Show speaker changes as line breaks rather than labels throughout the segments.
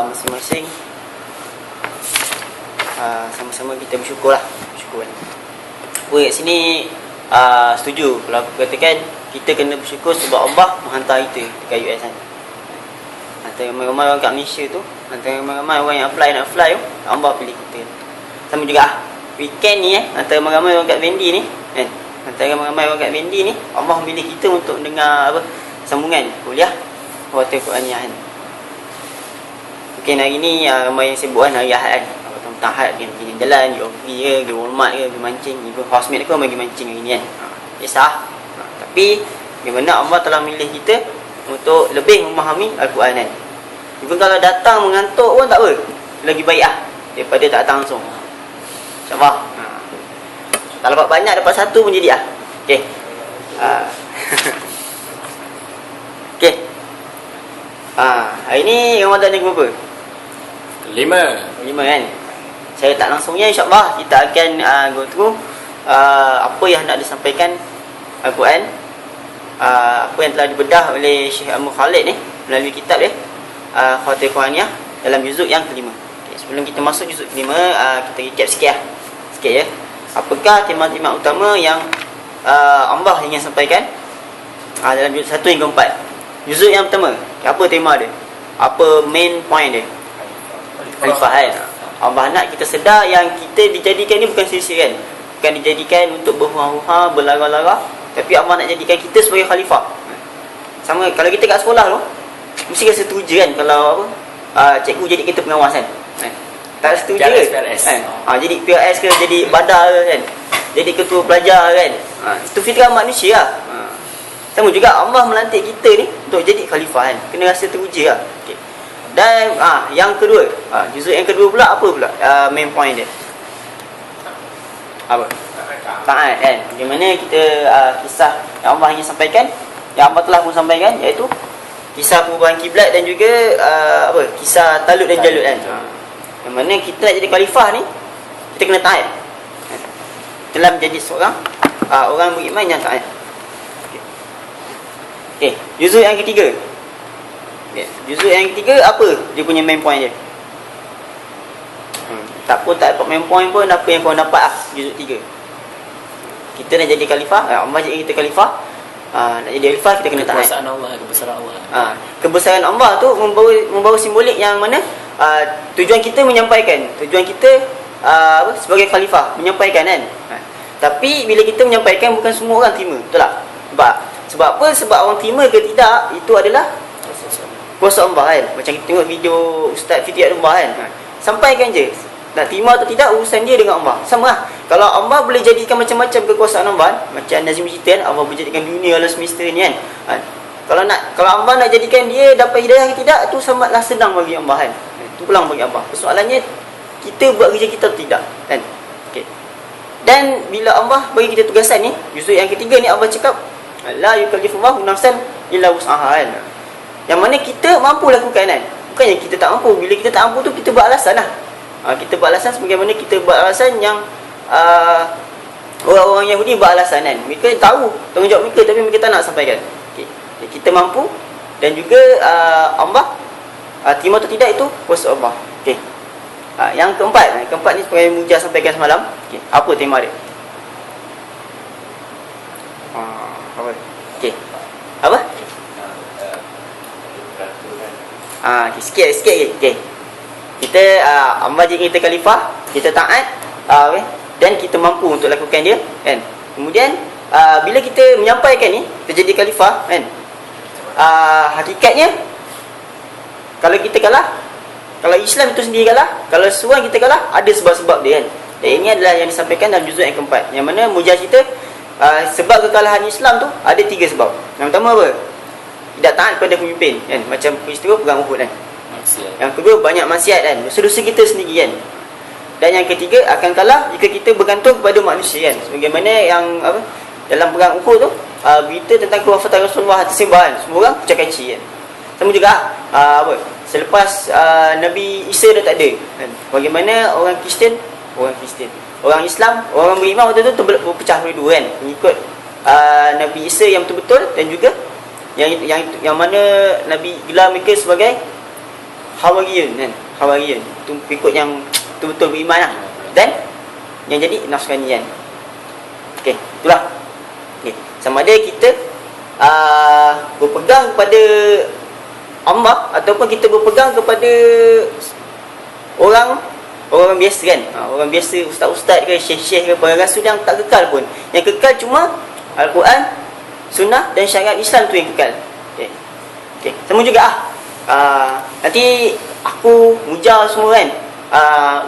masing-masing sama-sama kita bersyukur kan. Aku kat sini setuju kalau aku katakan kita kena bersyukur sebab Allah menghantar kita dekat US kan. Antara ramai-ramai orang kat Malaysia tu, antara ramai-ramai orang yang nak fly tu, Allah pilih kita. Sama juga weekend ni antara ramai-ramai orang kat Vendi ni kan. Antara ramai-ramai orang kat Vendi ni, Allah memilih kita untuk dengar sambungan kuliah Hotel Quraniah kan. Mungkin hari ni ramai yang sibuk kan, hari Ahad kan. Tentang Ahad kan, pergi jalan, pergi ke, pergi Walmart ke, pergi mancing. Even housemate aku pergi mancing hari ni kan. Kisah. Tapi bagaimana Allah telah memilih kita untuk lebih memahami Al-Quran kan. Even kalau datang mengantuk pun tak apa, lagi baik daripada tak datang langsung. InsyaAllah. Tak dapat banyak, dapat satu pun jadi Okay. Okay. Hari ni Ramadan ni berapa? Kelima kan. Saya tak langsungnya insyaAllah kita akan go through apa yang nak disampaikan Al-Quran, apa yang telah dibedah oleh Syekh Amr Khalid ni melalui kitab dia Hotel Quraniah dalam juzuk yang kelima. Okay, sebelum kita masuk juzuk kelima, kita recap sikit ya. Apakah tema-tema utama yang Allah ingin sampaikan dalam juzuk 1 hingga 4. Juzuk yang pertama, apa tema dia? Apa main point dia? Khalifah kan. Allah nak kita sedar yang kita dijadikan ni bukan sia-sia kan. Bukan dijadikan untuk berhura-hura, berlara-lara, tapi Allah nak jadikan kita sebagai khalifah. Sama kalau kita kat sekolah tu, mesti rasa teruja kan kalau cikgu jadi kita pengawas kan. Tak setuju ke? Jadi PRS ke, jadi badar ke kan, jadi ketua pelajar kan. Itu fitrah manusia lah. Sama juga Allah melantik kita ni untuk jadi khalifah kan. Kena rasa teruja lah. Okay. Dan yang kedua, juzuk yang kedua pula apa pula main point dia? Apa? Taat kan. Bagaimana kita kisah yang Allah ingin sampaikan, yang Allah telah pun sampaikan, iaitu kisah perubahan kiblat dan juga kisah Talut dan Jalut kan. Yang mana kita nak jadi khalifah ni, kita kena taat. Telah menjadi seorang orang beriman yang taat. Okay. Juzuk yang ketiga. Juzuk yang ketiga apa dia punya main point dia? Tak dapat main point pun, apa yang kau dapat juzuk 3. Kita nak jadi khalifah, Allah jadi kita khalifah. Nak jadi khalifah kita kena taat.
Kebesaran Allah, kebesaran Allah.
Kebesaran Allah tu membawa simbolik yang mana tujuan kita menyampaikan, tujuan kita sebagai khalifah menyampaikan kan. Tapi bila kita menyampaikan, bukan semua orang terima, betul tak? Sebab apa? Sebab orang terima ke tidak, itu adalah kuasa Allah kan. Macam kita tengok video Ustaz Fiti Abdullah kan, sampaikan je. Nak terima atau tidak, urusan dia dengan Allah. Sama lah. Kalau Allah boleh jadikan macam-macam kekuasaan Allah, macam Nazim cerita kan, Allah boleh jadikan dunia alam semesta ni kan. Kalau Allah nak jadikan dia dapat hidayah ke tidak, itu sangatlah senang bagi Allah kan. Itu peluang bagi Allah. Persoalannya kita buat kerja kita atau tidak kan. Okay. Dan bila Allah bagi kita tugasan ni, juzuk yang ketiga ni Allah cakap la yukallifullahu nafsan illa wus'aha kan. Yang mana kita mampu lakukan kan. Bukannya kita tak mampu. Bila kita tak mampu tu kita buat alasan lah. Kita buat alasan sebagaimana kita buat alasan yang orang-orang Yahudi buat alasan kan. Mereka tahu tanggungjawab mereka tapi mereka tak nak sampaikan. Okay. Kita mampu. Dan juga Allah terima atau tidak itu kuasa Allah. Okay. Yang keempat ni sebagai Mujah sampaikan semalam. Okay. Apa tema dia? Apa? Okay. Apa? Sikit okay. Kita Allah jadi kita khalifah, kita taat, okay? Dan kita mampu untuk lakukan dia kan. Kemudian bila kita menyampaikan ni, kita jadi khalifah kan, hakikatnya kalau kita kalah, kalau Islam itu sendiri kalah, kalau seorang kita kalah, ada sebab-sebab dia kan. Dan ini adalah yang disampaikan dalam juzuk yang keempat, yang mana Mujah cerita sebab kekalahan Islam tu ada 3 sebab. Yang pertama apa? Tidak taat pada pemimpin kan, macam peristiwa perang Uhud kan. Yang kedua, banyak maksiat kan, dosa-dosa kita sendiri kan. Dan yang ketiga, akan kalah jika kita bergantung kepada manusia kan. Sebagaimana yang dalam perang Uhud tu, berita tentang kewafatan Rasulullah tersebar kan, semua orang pecah-kaci kan. Sama juga selepas Nabi Isa dah tak ada kan, bagaimana orang Islam, orang beriman waktu tu berpecah dua kan, mengikut Nabi Isa yang betul-betul, dan juga yang mana Nabi gelar mereka sebagai Hawariyun kan. Hawariyun tu pengikut yang betul-betul beriman lah. Dan yang jadi Nasranian. Okey, itulah. Okey, sama ada kita berpegang kepada Allah ataupun kita berpegang kepada orang biasa kan. Orang biasa, ustaz-ustaz ke, syekh-syekh ke, para rasul yang tak kekal pun. Yang kekal cuma Al-Quran, Sunnah dan syariat Islam tu yang kekal. Okey. Okey, sama juga nanti aku mujar semua kan.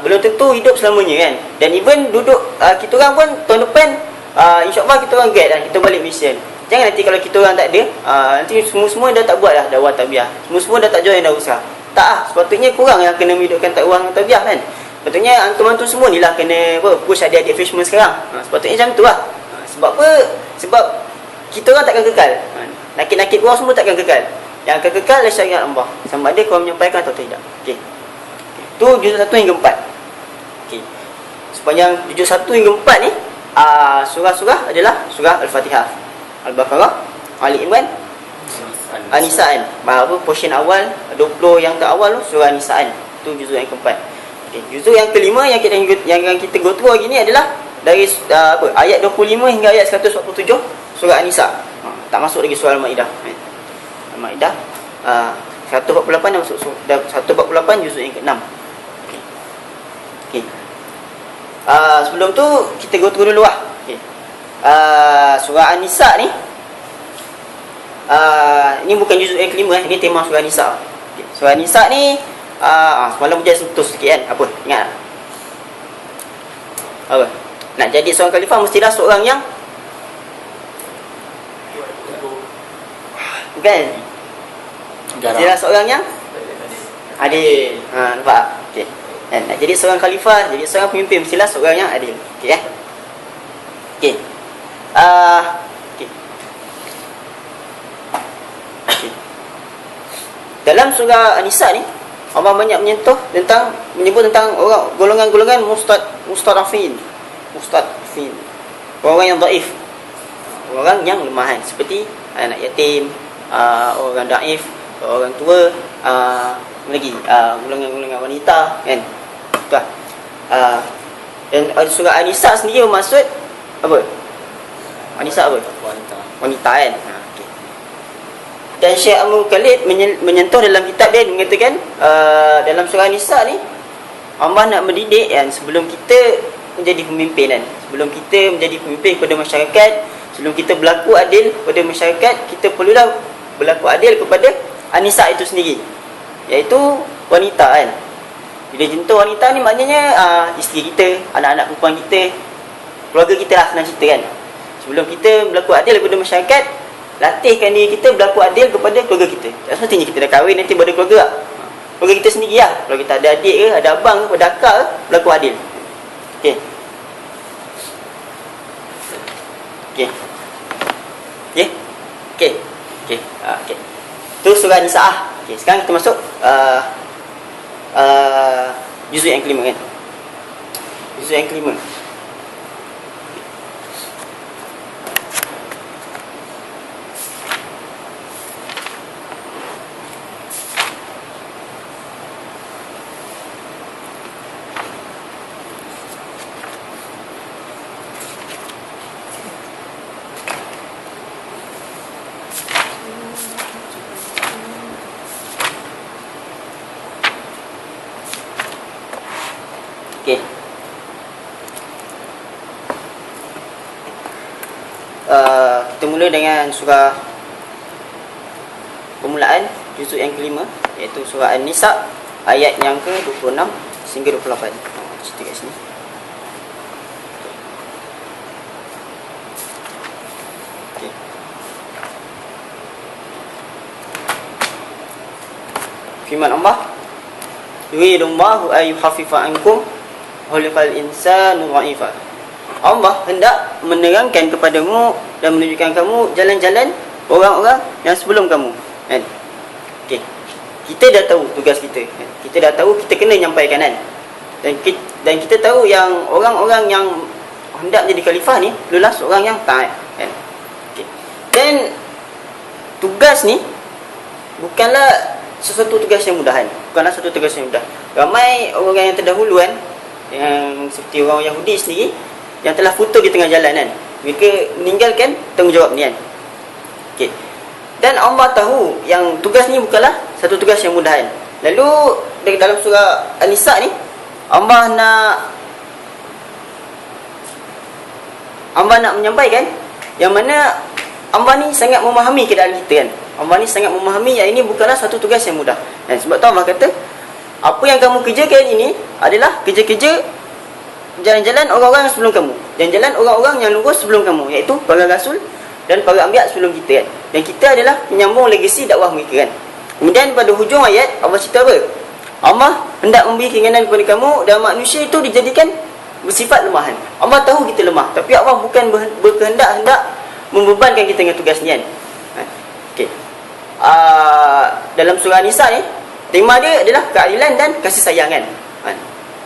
Belum tentu hidup selamanya kan. Dan even duduk kita orang pun tahun depan insya-Allah kita orang get kita balik Malaysia. Jangan nanti kalau kita orang tak ada nanti semua dah tak buat dah dakwah tabiah. Semua dah tak join dah usaha. Tak sepatutnya kurang yang kena menghidupkan dakwah tabiah kan. Sepatutnya antum-antum semua ni lah kena push adik-adik freshman sekarang. Sepatutnya macam tu lah. Sebab apa? Sebab kita orang takkan kekal. Nakit-nakit korang semua takkan kekal. Yang akan kekal adalah syariat Allah. Sama ada korang menyampaikan atau tidak. Okey. Tu juzuk 1 hingga 4. Okey. Sepanjang juzuk 1 hingga 4 ni surah-surah adalah surah Al-Fatihah, Al-Baqarah, Ali Imran, An-Nisa'an. Baru portion awal 20 yang terawal tu surah An-Nisa'an. Tu juzuk yang keempat. Okey, juzuk yang kelima yang kita go through hari ni adalah dari ayat 25 hingga ayat 147 surah An-Nisa. Tak masuk lagi surah Al-Maidah. Al-Maidah 148 dah masuk 148 juzuk yang ke-6. Okey. Okey. Sebelum tu kita go through dulu lah. Okey. Surah An-Nisa ni ini bukan juzuk yang kelima ini tema surah An-Nisa. Okay. Surah An-Nisa ni semalam dia sentuh sikit kan. Apa? Ingat tak? Apa? Nak jadi seorang khalifah mestilah seorang yang bukan. Mestilah seorang yang adil. Nampak? Okey. Nak jadi seorang khalifah, jadi seorang pemimpin mestilah seorang yang adil. Okey eh? Okey. Dalam surah An-Nisa ni Allah banyak menyebut tentang orang golongan-golongan mustadafin, orang yang dhaif, orang yang lemahan seperti anak yatim, orang daif, orang tua, lagi golongan-golongan wanita kan. Betul. Dan surah An-Nisa sendiri bermaksud apa? An-Nisa apa? Wanita kan. Dan Syekh Abdul Khalid menyentuh dalam kitab dia mengatakan dalam surah Nisa ni Allah nak mendidik kan sebelum kita menjadi pemimpin kan. Sebelum kita menjadi pemimpin kepada masyarakat, sebelum kita berlaku adil kepada masyarakat, kita perlulah berlaku adil kepada An-Nisa itu sendiri, iaitu wanita kan. Bila jentuh wanita ni maknanya isteri kita, anak-anak perempuan kita, keluarga kita lah senang cerita kan. Sebelum kita berlaku adil kepada masyarakat, latihkan diri kita berlaku adil kepada keluarga kita. Tak semestinya kita dah kahwin nanti pada keluarga tak? Keluarga kita sendiri lah. Kalau kita ada adik ke, ada abang ke, ada akak ke, berlaku adil. Okey. Okey. Okey. Okey. Okey. Okey. Tu surah Nisa. Okey, sekarang kita masuk juzuk yang kelima kan. Juzuk yang kelima. Okey. Kita mula dengan surah permulaan juzuk yang kelima, iaitu surah An-Nisa ayat yang ke-26 sehingga 28. Cerita kat sini. Okey. Firman Allah, yuridullahu ayyukhaffifa ankum khuliqal insanu dha'ifa. Allah hendak menerangkan kepadamu dan menunjukkan kamu jalan-jalan orang-orang yang sebelum kamu kan. Okey. Kita dah tahu tugas kita kan? Kita dah tahu kita kena nyampaikan kan. Dan kita tahu yang orang-orang yang hendak jadi khalifah ni perlulah seorang yang taat kan. Okey. Dan tugas ni bukanlah sesuatu tugas yang mudah kan. Bukanlah satu tugas yang mudah. Ramai orang yang terdahulu kan, yang seperti orang Yahudi sendiri yang telah putus di tengah jalan kan, mereka meninggalkan tanggungjawab ni kan. Okey. Dan Allah tahu yang tugas ni bukanlah satu tugas yang mudah kan. Lalu dalam surah An-Nisa ni Allah nak menyampaikan yang mana Allah ni sangat memahami keadaan kita kan. Allah ni sangat memahami yang ini bukanlah satu tugas yang mudah. Dan sebab tu Allah kata, apa yang kamu kerjakan ini adalah kerja-kerja jalan-jalan orang-orang sebelum kamu, jalan-jalan orang-orang yang lurus sebelum kamu, iaitu para rasul dan para anbiya sebelum kita kan. Dan kita adalah menyambung legasi dakwah mereka kan. Kemudian pada hujung ayat Allah cerita apa? Allah hendak memberi keringanan kepada kamu dan manusia itu dijadikan bersifat lemahan. Allah tahu kita lemah, tapi Allah bukan berkehendak-hendak membebankan kita dengan tugas ni kan. Okey. Dalam surah Nisa ni, tema dia adalah keadilan dan kasih sayang kan.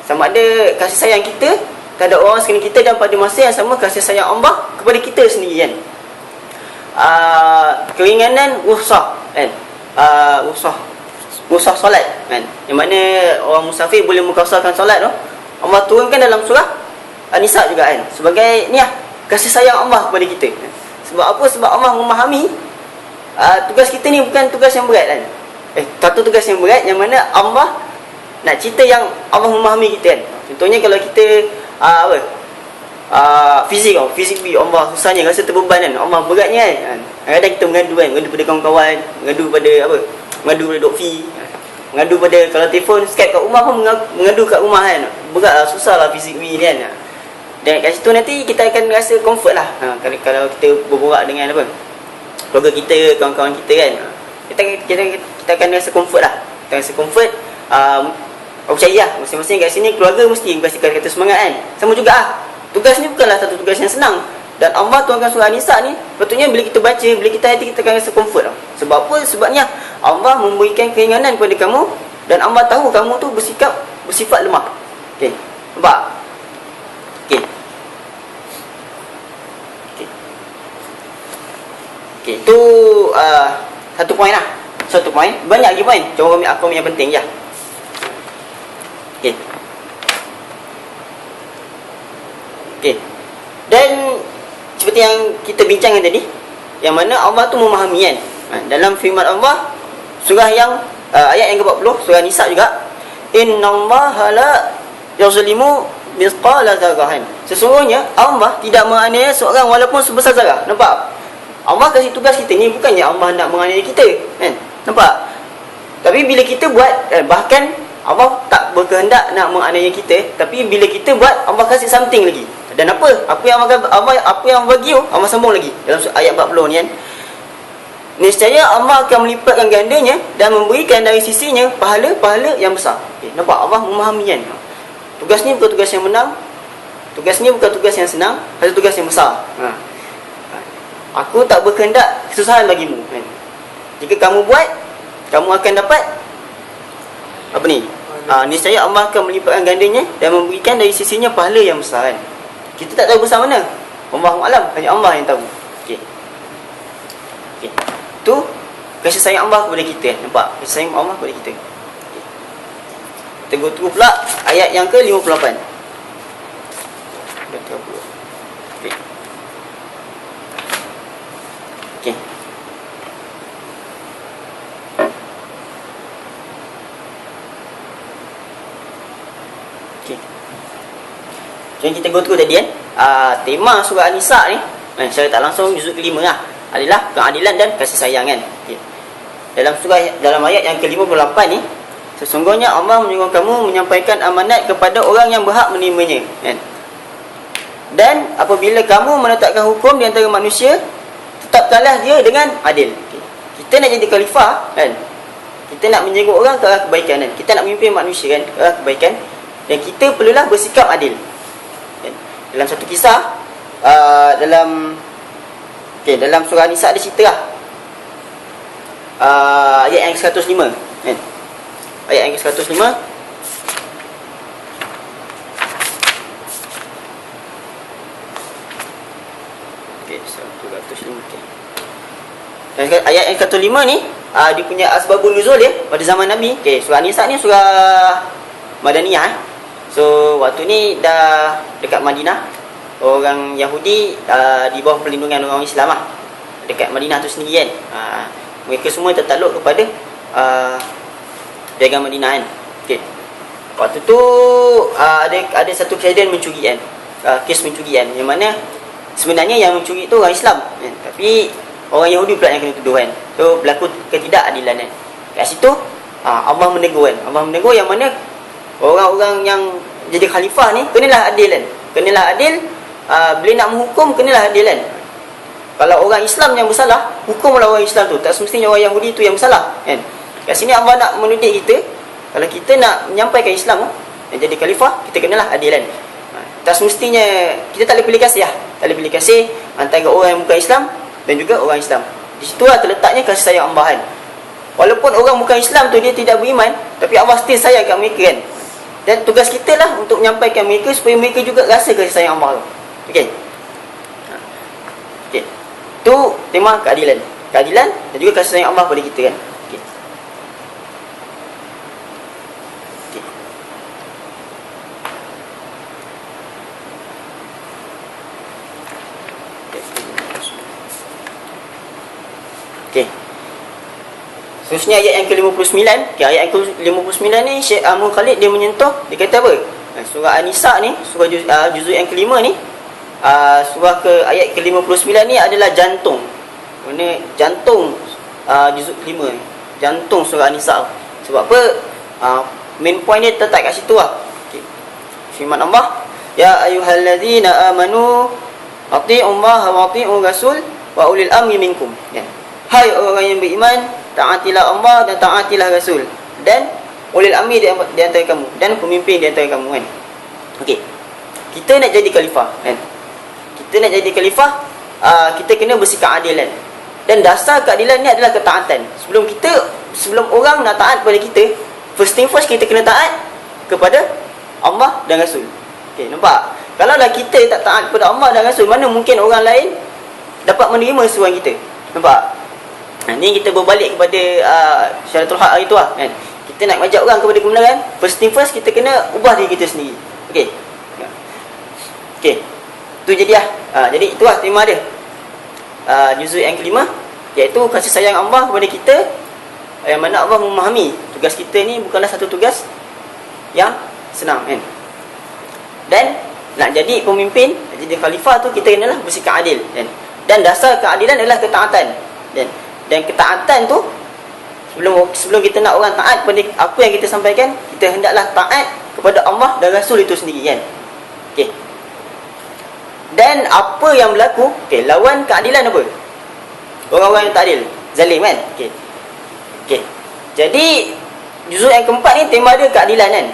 Sama ada kasih sayang kita terhadap orang sekeliling kita, dan pada masa yang sama kasih sayang Allah kepada kita sendiri kan. Keringanan rukhsah kan. Rukhsah solat kan, yang mana orang musafir boleh mengqasarkan solat tu. Allah turunkan dalam surah An-Nisa juga kan, sebagai ni lah, kasih sayang Allah kepada kita. Sebab apa? Sebab Allah memahami tugas kita ni bukan tugas yang berat kan. Satu tugas yang berat yang mana Allah nak cerita yang Allah memahami kita kan. Contohnya kalau kita fizik Allah susahnya, rasa terbeban kan, Allah beratnya kan. Kadang-kadang kita mengadu kan, mengadu pada kawan-kawan, mengadu pada mengadu pada Dok Fi, mengadu pada, kalau telefon Skype kat rumah pun mengadu kat rumah kan. Beratlah, susahlah fizik ni kan. Dan kat situ nanti kita akan rasa comfort lah. Kalau kita berborak dengan keluarga kita, kawan-kawan kita kan, kita akan rasa comfort lah. Kita rasa comfort. Aku percaya lah, masing-masing kat sini keluarga mesti kata semangat kan. Sama juga lah, tugas ni bukanlah satu tugas yang senang. Dan Allah turunkan surah Nisa ni, patutnya bila kita baca, bila kita hati, kita akan rasa comfort lah. Sebab apa? Sebabnya Allah memberikan keringanan kepada kamu, dan Allah tahu kamu tu bersifat lemah. Okey, nampak? Okey. Okey, tu satu poin lah. Satu poin. Banyak lagi poin, cuma aku yang penting je. Okey. Okey. Dan seperti yang kita bincangkan tadi, yang mana Allah tu memahami kan. Dalam firman Allah surah yang ayat yang ke-40 surah Nisa juga, innallaha la yuzlimu mithqala dzarratin. Sesungguhnya Allah tidak menganiaya seorang walaupun sebesar zarah. Nampak? Allah kasih tugas kita ni bukannya Allah nak menganiaya kita kan. Nampak? Tapi bila kita buat, bahkan Allah tak berkehendak nak menganiaya kita, tapi bila kita buat, Allah kasih something lagi. Dan apa yang Allah bagi, Allah sambung lagi dalam ayat 40 ni kan. Niscaya Allah akan melipatkan gandanya dan memberikan dari sisinya pahala-pahala yang besar. Nampak? Allah memahami kan. Tugas ni bukan tugas yang menang, tugas ni bukan tugas yang senang, ada tugas yang besar. Aku tak berkehendak kesusahan bagimu kan. Jika kamu buat, kamu akan dapat apa ni? Niscaya Allah akan melipatkan gandanya dan memberikan dari sisinya pahala yang besar kan. Kita tak tahu besar mana, Allahu a'lam, hanya Allah yang tahu. Okey. Tu kasih sayang Allah kepada kita. Nampak? Kasih sayang Allah kepada kita. Okay. Kita go through pula ayat yang ke-58. Okey. Okey. Okey. Jadi kita go through tadi kan. Tema surah An-Nisa ni, secara tak langsung juzuk ke-5 lah, adalah keadilan dan kasih sayang kan. Okay. Dalam ayat yang ke-58 ni, sesungguhnya Allah menyuruh kamu menyampaikan amanat kepada orang yang berhak menerimanya kan. Dan apabila kamu menetapkan hukum di antara manusia, tetapkanlah dia dengan adil. Okay. Kita nak jadi khalifah kan, kita nak menyeru orang ke arah kebaikan kan, kita nak memimpin manusia kan ke arah kebaikan, dan kita perlulah bersikap adil kan. Dalam satu kisah dalam surah Nisa ada cerita lah, ayat yang ke-105 kan? Ayat yang ke-105, okay, 105 okay. Dan ayat yang ke-105 ni dia punya asbabun nuzul dia pada zaman Nabi. Okey, surah Nisa ni surah Madaniyah. So waktu ni dah dekat Madinah, orang Yahudi di bawah perlindungan orang Islam lah, dekat Madinah tu sendiri kan. Mereka semua tertakluk kepada piagam Madinah kan. Okey, waktu tu ada satu kejadian mencuri kan, kes mencuri kan, yang mana sebenarnya yang mencuri tu orang Islam kan? Tapi orang Yahudi pula yang kena tuduh kan. So berlaku ketidakadilan kan. Kat situ Allah menegur kan. Allah menegur yang mana orang-orang yang jadi khalifah ni kenalah adil kan. Kenalah adil, bila nak menghukum kenalah adil kan. Kalau orang Islam yang bersalah, hukumlah orang Islam tu, tak semestinya orang Yahudi tu yang bersalah kan. Kat sini Allah nak mendidik kita, kalau kita nak menyampaikan Islam dan jadi khalifah, kita kenalah adil kan. Tak semestinya kita tak boleh pilih kasih lah. Tak boleh pilih kasih antara orang yang bukan Islam dan juga orang Islam. Di situlah terletaknya kasih sayang Allah kan. Walaupun orang bukan Islam tu dia tidak beriman, tapi Allah still sayang kat mereka kan. Dan tugas kita lah untuk menyampaikan mereka supaya mereka juga rasa kasih sayang Allah tu. Okey. Okey. Tu tema keadilan. Keadilan dan juga kasih sayang Allah pada kita kan. Okey. Okey. Okey. Seterusnya ayat yang ke-59. Okay, ayat yang ke-59 ni Syekh Amr Khalid dia menyentuh, dia kata apa? Surah An-Nisa ni, surah juzuk yang kelima ni, surah ayat ke-59 ni adalah jantung. Mana jantung juzuk kelima ni. Jantung surah An-Nisa. Sebab apa? Main point dia terletak kat situ lah. Okay. Firman Allah, ya ayyuhallazina amanu atii'ullaha wa atii'ur rasul wa ulil amri minkum. Ya. Hai orang yang beriman, taatilah Allah dan taatilah Rasul dan ulil amri di antara kamu dan pemimpin di antara kamu kan. Okey. Kita nak jadi khalifah kan. Kita nak jadi khalifah, kita kena bersikap adil kan. Dan dasar keadilan ni adalah ketaatan. Sebelum orang nak taat kepada kita, first thing first kita kena taat kepada Allah dan Rasul. Okey, nampak? Kalaulah kita tak taat kepada Allah dan Rasul, mana mungkin orang lain dapat menerima seruan kita. Nampak? Ni kita berbalik kepada syaratul haq hari tu lah kan. Kita nak ajak orang kepada kebenaran, first thing first kita kena ubah diri kita sendiri. Okey. Okey. Tu jadi lah. Jadi itulah tema dia. Juzuk yang kelima, iaitu kasih sayang Allah kepada kita, yang mana Allah memahami tugas kita ni bukanlah satu tugas yang senang kan. Dan nak jadi pemimpin, nak jadi khalifah tu kita kenalah bersikap adil kan. Dan dasar keadilan adalah ketaatan. Dan ketaatan tu, sebelum kita nak orang taat pada apa yang kita sampaikan, kita hendaklah taat kepada Allah dan Rasul itu sendiri kan. Okey. Dan apa yang berlaku, okey, lawan keadilan apa? Orang-orang yang tak adil, zalim kan. Okey. Okey. Jadi juzuk yang keempat ni tema dia keadilan kan.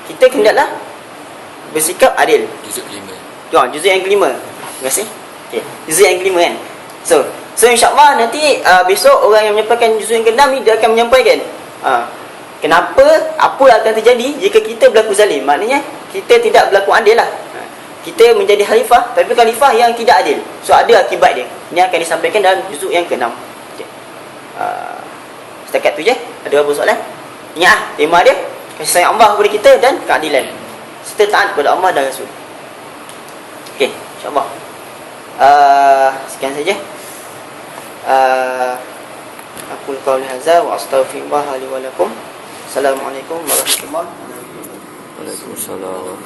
Kita hendaklah bersikap adil.
Juzuk kelima.
Juzuk yang kelima. Terima kasih. Okey. Juzuk yang kelima kan. So insyaAllah nanti besok orang yang menyampaikan juzuk yang ke-6 ni, dia akan menyampaikan kenapa, apa akan terjadi jika kita berlaku zalim. Maknanya kita tidak berlaku adil lah. Kita menjadi khalifah, tapi khalifah yang tidak adil. So ada akibat dia. Ini akan disampaikan dalam juzuk yang ke-6. Okay. Setakat tu je. Ada apa soalan? Ingat lah, tema dia kasih sayang Allah kepada kita dan keadilan serta taat kepada Allah dan Rasul. Okey, insyaAllah sekian saja. Aku qauli hadza wa astaghfirullah li wa lakum. Assalamualaikum warahmatullahi wabarakatuh.
Waalaikumsalam.